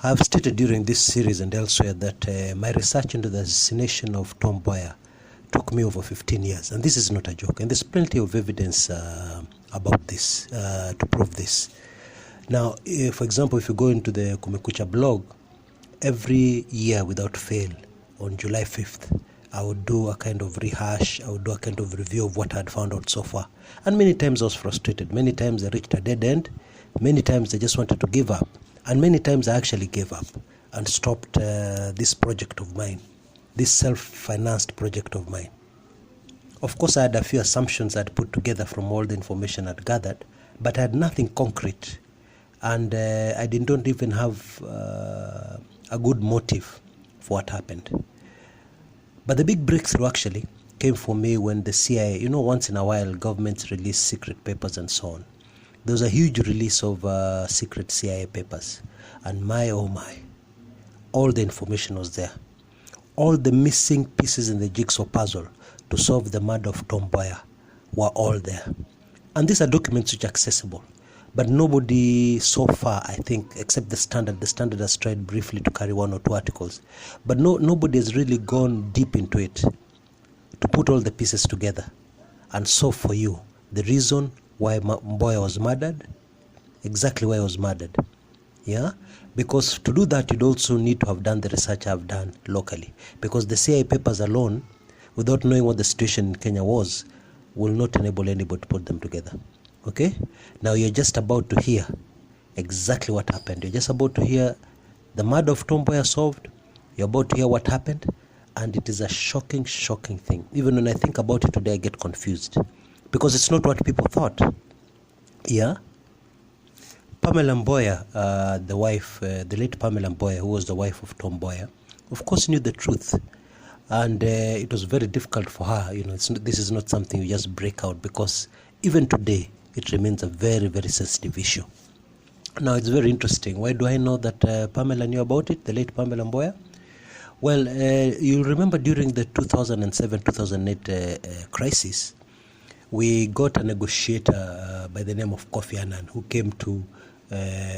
I have stated during this series and elsewhere that my research into the assassination of Tom Mboya took me over 15 years. And this is not a joke. And there's plenty of evidence about this, to prove this. Now, for example, if you go into the Kumekucha blog, every year without fail, on July 5th, I would do a kind of rehash, I would do a kind of review of what I had found out so far. And many times I was frustrated. Many times I reached a dead end. Many times I just wanted to give up. And many times I actually gave up and stopped this project of mine, this self-financed project of mine. Of course, I had a few assumptions I'd put together from all the information I'd gathered, but I had nothing concrete. And I don't even have a good motive for what happened. But the big breakthrough actually came for me when the CIA, once in a while governments release secret papers and so on. There was a huge release of secret CIA papers. And my, oh my, all the information was there. All the missing pieces in the jigsaw puzzle to solve the murder of Tom Mboya were all there. And these are documents which are accessible. But nobody so far, I think, except the Standard has tried briefly to carry one or two articles. But nobody has really gone deep into it to put all the pieces together and solve for you the reason why Mboya was murdered, exactly why he was murdered. Yeah? Because to do that, you'd also need to have done the research I've done locally. Because the CIA papers alone, without knowing what the situation in Kenya was, will not enable anybody to put them together. Okay? Now you're just about to hear exactly what happened. You're just about to hear the murder of Tom Mboya solved. You're about to hear what happened. And it is a shocking, shocking thing. Even when I think about it today, I get confused. Because it's not what people thought. Yeah? Pamela Mboya, the wife, the late Pamela Mboya, who was the wife of Tom Mboya, of course knew the truth. And it was very difficult for her. This is not something you just break out, because even today, it remains a very, very sensitive issue. Now, it's very interesting. Why do I know that Pamela knew about it, the late Pamela Mboya? Well, you'll remember during the 2007-2008 crisis, we got a negotiator by the name of Kofi Annan, who came to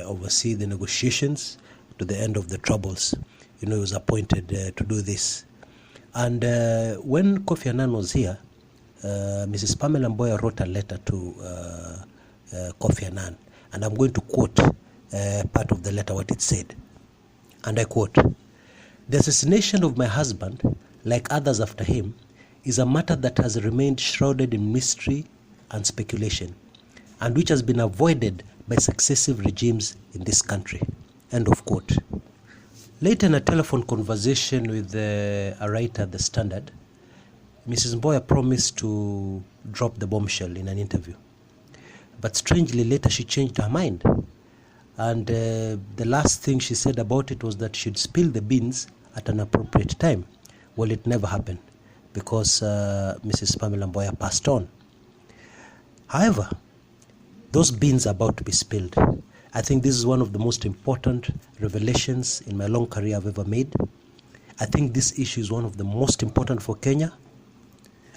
oversee the negotiations to the end of the troubles. He was appointed to do this. And when Kofi Annan was here, Mrs. Pamela Mboya wrote a letter to Kofi Annan. And I'm going to quote part of the letter, what it said. And I quote, "The assassination of my husband, like others after him, is a matter that has remained shrouded in mystery and speculation, and which has been avoided by successive regimes in this country." End of quote. Later in a telephone conversation with a writer at the Standard, Mrs. Mboya promised to drop the bombshell in an interview. But strangely, later she changed her mind. And the last thing she said about it was that she'd spill the beans at an appropriate time. Well, it never happened, because Mrs. Pamela Mboya passed on. However, those beans are about to be spilled. I think this is one of the most important revelations in my long career I've ever made. I think this issue is one of the most important for Kenya.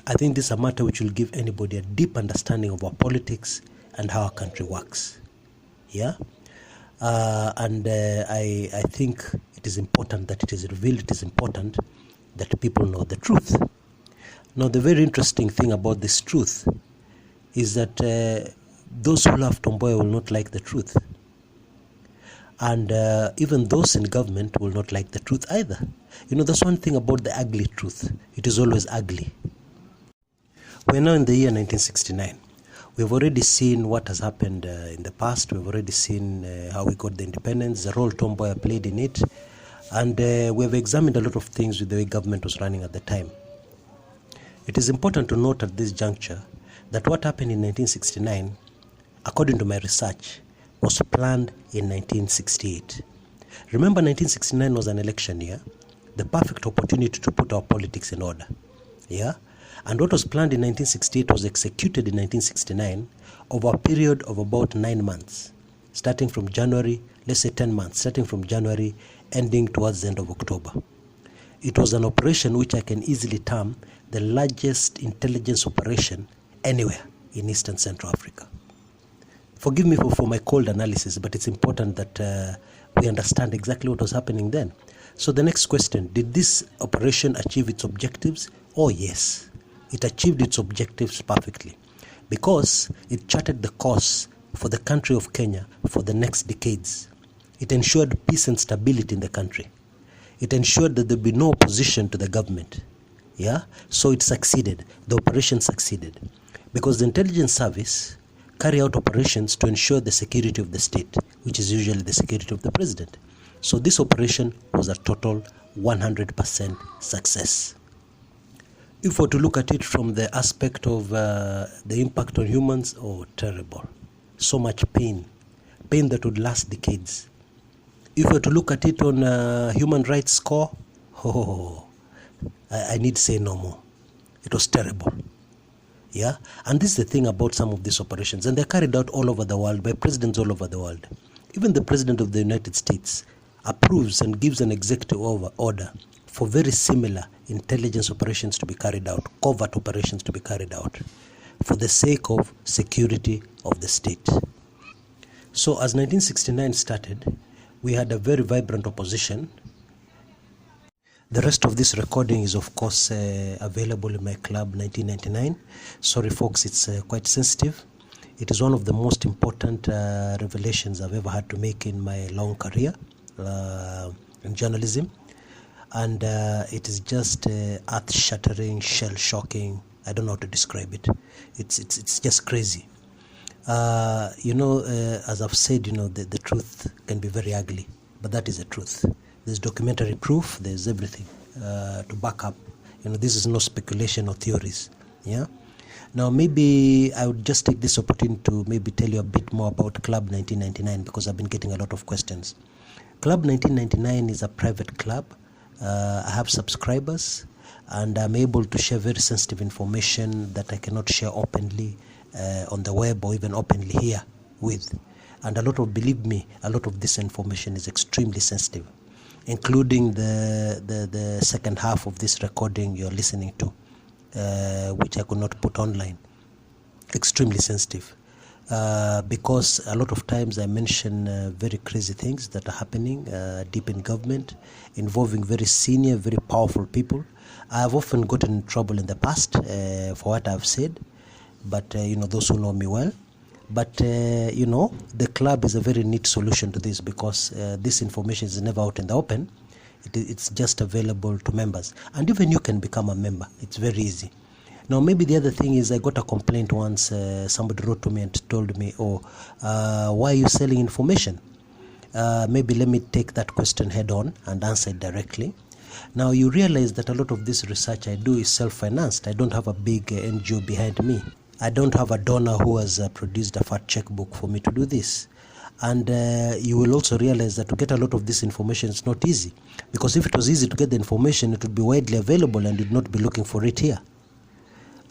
I think this is a matter which will give anybody a deep understanding of our politics and how our country works. Yeah? And I think it is important that it is revealed. It is important that people know the truth. Now, the very interesting thing about this truth is that those who love Tom Mboya will not like the truth. And even those in government will not like the truth either. That's one thing about the ugly truth. It is always ugly. We're now in the year 1969. We've already seen what has happened in the past. We've already seen how we got the independence, the role Tom Mboya played in it. And we've examined a lot of things with the way government was running at the time. It is important to note at this juncture that what happened in 1969, according to my research, was planned in 1968. Remember, 1969 was an election year, the perfect opportunity to put our politics in order. Yeah? And what was planned in 1968 was executed in 1969 over a period of about 9 months, starting from January, let's say 10 months, starting from January, ending towards the end of October. It was an operation which I can easily term the largest intelligence operation anywhere in Eastern Central Africa. Forgive me for my cold analysis, but it's important that we understand exactly what was happening then. So the next question, did this operation achieve its objectives? Oh yes, it achieved its objectives perfectly, because it charted the course for the country of Kenya for the next decades. It ensured peace and stability in the country. It ensured that there would be no opposition to the government. Yeah, so it succeeded. The operation succeeded because the intelligence service carry out operations to ensure the security of the state, which is usually the security of the president. So this operation was a total 100% success. If we're to look at it from the aspect of the impact on humans, oh, terrible. So much pain that would last decades. If we're to look at it on a human rights score, I need say no more. It was terrible. Yeah, and this is the thing about some of these operations, and they're carried out all over the world by presidents all over the world. Even the president of the United States approves and gives an executive order for very similar intelligence operations to be carried out, covert operations to be carried out, for the sake of security of the state. So as 1969 started, we had a very vibrant opposition. The rest of this recording is, of course, available in my club 1999. Sorry, folks, it's quite sensitive. It is one of the most important revelations I've ever had to make in my long career in journalism. And it is just earth-shattering, shell-shocking. I don't know how to describe it. It's just crazy. As I've said, the truth can be very ugly, but that is the truth. There's documentary proof, there's everything to back up. This is no speculation or theories. Yeah. Now, maybe I would just take this opportunity to maybe tell you a bit more about Club 1999, because I've been getting a lot of questions. Club 1999 is a private club. I have subscribers, and I'm able to share very sensitive information that I cannot share openly on the web or even openly here with. And believe me, a lot of this information is extremely sensitive, including the second half of this recording you're listening to, which I could not put online. Extremely sensitive, because a lot of times I mention very crazy things that are happening deep in government, involving very senior, very powerful people. I have often gotten in trouble in the past for what I've said, but those who know me well. But the club is a very neat solution to this, because this information is never out in the open. It's just available to members, and even you can become a member. It's very easy. Now, maybe the other thing is, I got a complaint once. Somebody wrote to me and told me, why are you selling information? Maybe let me take that question head on and answer it directly. Now, you realize that a lot of this research I do is self-financed. I don't have a big NGO behind me. I don't have a donor who has produced a fat checkbook for me to do this. And you will also realize that to get a lot of this information is not easy. Because if it was easy to get the information, it would be widely available and you'd not be looking for it here.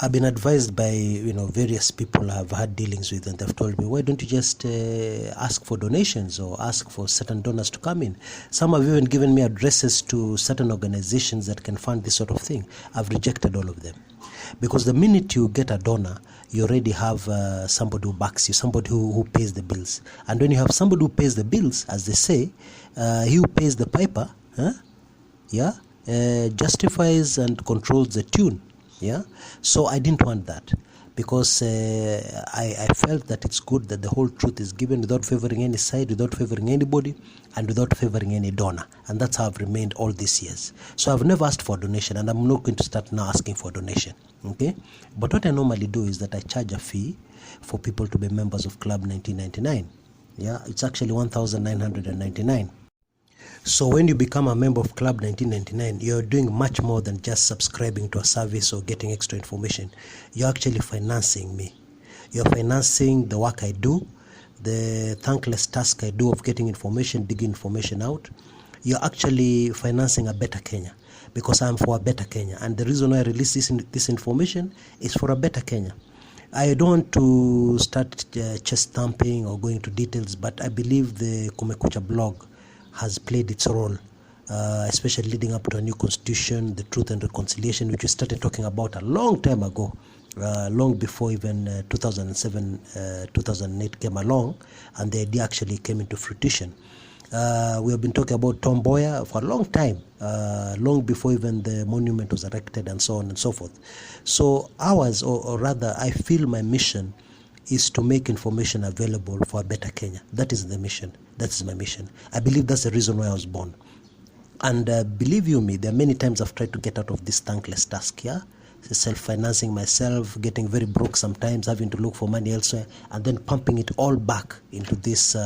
I've been advised by various people I've had dealings with, and they've told me, why don't you just ask for donations or ask for certain donors to come in? Some have even given me addresses to certain organizations that can fund this sort of thing. I've rejected all of them. Because the minute you get a donor, you already have somebody who backs you, somebody who pays the bills. And when you have somebody who pays the bills, as they say, he who pays the piper, justifies and controls the tune. Yeah, so I didn't want that, because I felt that it's good that the whole truth is given without favoring any side, without favoring anybody, and without favoring any donor. And that's how I've remained all these years. So I've never asked for a donation, and I'm not going to start now asking for a donation. Okay, but what I normally do is that I charge a fee for people to be members of Club 1999. Yeah, it's actually 1,999. So when you become a member of Club 1999, you're doing much more than just subscribing to a service or getting extra information. You're actually financing me. You're financing the work I do, the thankless task I do of getting information, digging information out. You're actually financing a better Kenya, because I'm for a better Kenya. And the reason why I release this information is for a better Kenya. I don't want to start chest thumping or going into details, but I believe the Kumekucha blog has played its role, especially leading up to a new constitution, the Truth and Reconciliation, which we started talking about a long time ago, long before even 2007, 2008 came along, and the idea actually came into fruition. We have been talking about Mboya for a long time, long before even the monument was erected and so on and so forth. So ours, or rather, I feel my mission is to make information available for a better Kenya. That is the mission. That is my mission. I believe that's the reason why I was born. And believe you me, there are many times I've tried to get out of this thankless task, yeah? Self-financing myself, getting very broke sometimes, having to look for money elsewhere, and then pumping it all back into this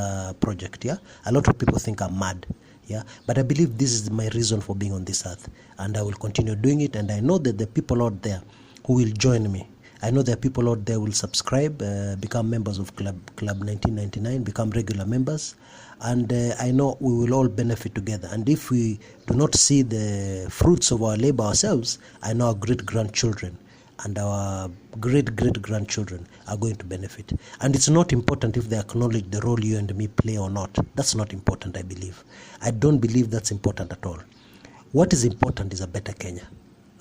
project, yeah? A lot of people think I'm mad, yeah? But I believe this is my reason for being on this earth, and I will continue doing it, and I know that there are people out there who will join me. I know there are people out there who will subscribe, become members of Club 1999, become regular members, and I know we will all benefit together. And if we do not see the fruits of our labor ourselves, I know our great-grandchildren and our great-great-grandchildren are going to benefit. And it's not important if they acknowledge the role you and me play or not. That's not important, I believe. I don't believe that's important at all. What is important is a better Kenya.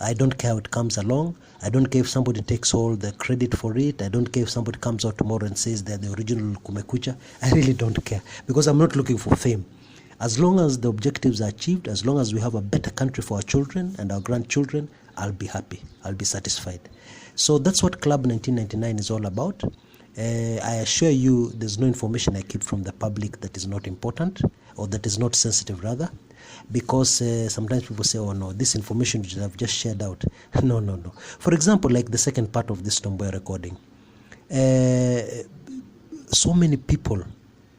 I don't care how it comes along. I don't care if somebody takes all the credit for it. I don't care if somebody comes out tomorrow and says they're the original Kumekucha. I really don't care, because I'm not looking for fame. As long as the objectives are achieved, as long as we have a better country for our children and our grandchildren, I'll be happy. I'll be satisfied. So that's what Club 1999 is all about. I assure you there's no information I keep from the public that is not important, or that is not sensitive rather. Because sometimes people say, oh no, this information which I've just shared out. No. For example, like the second part of this Mboya recording. So many people,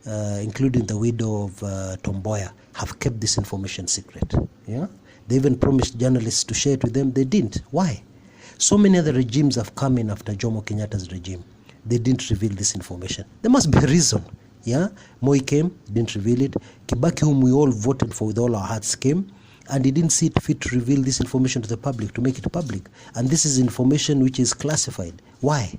including the widow of Mboya, have kept this information secret. Yeah, they even promised journalists to share it with them. They didn't. Why? So many other regimes have come in after Jomo Kenyatta's regime. They didn't reveal this information. There must be a reason. Yeah, Moi came, didn't reveal it. Kibaki, whom we all voted for with all our hearts, came, and he didn't see it fit to reveal this information to the public, to make it public. And this is information which is classified. Why?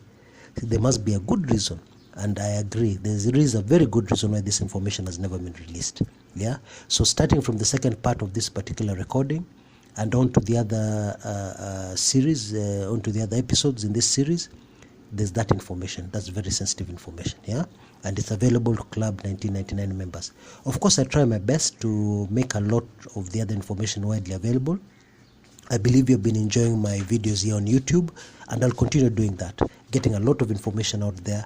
There must be a good reason, and I agree. There is a very good reason why this information has never been released. Yeah. So starting from the second part of this particular recording, and on to the other series, on to the other episodes in this series, there's that information. That's very sensitive information, yeah? And it's available to Club 1999 members. Of course, I try my best to make a lot of the other information widely available. I believe you've been enjoying my videos here on YouTube, and I'll continue doing that, getting a lot of information out there,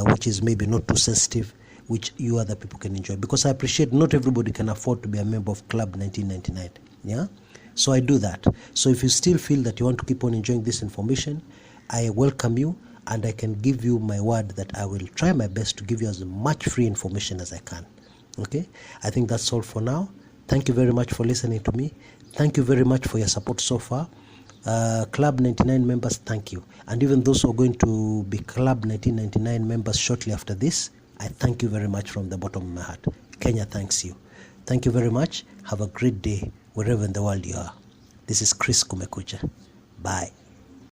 which is maybe not too sensitive, which you other people can enjoy. Because I appreciate not everybody can afford to be a member of Club 1999, yeah? So I do that. So if you still feel that you want to keep on enjoying this information, I welcome you, and I can give you my word that I will try my best to give you as much free information as I can. Okay? I think that's all for now. Thank you very much for listening to me. Thank you very much for your support so far. Club 99 members, thank you. And even those who are going to be Club 1999 members shortly after this, I thank you very much from the bottom of my heart. Kenya thanks you. Thank you very much. Have a great day wherever in the world you are. This is Chris Kumekucha. Bye.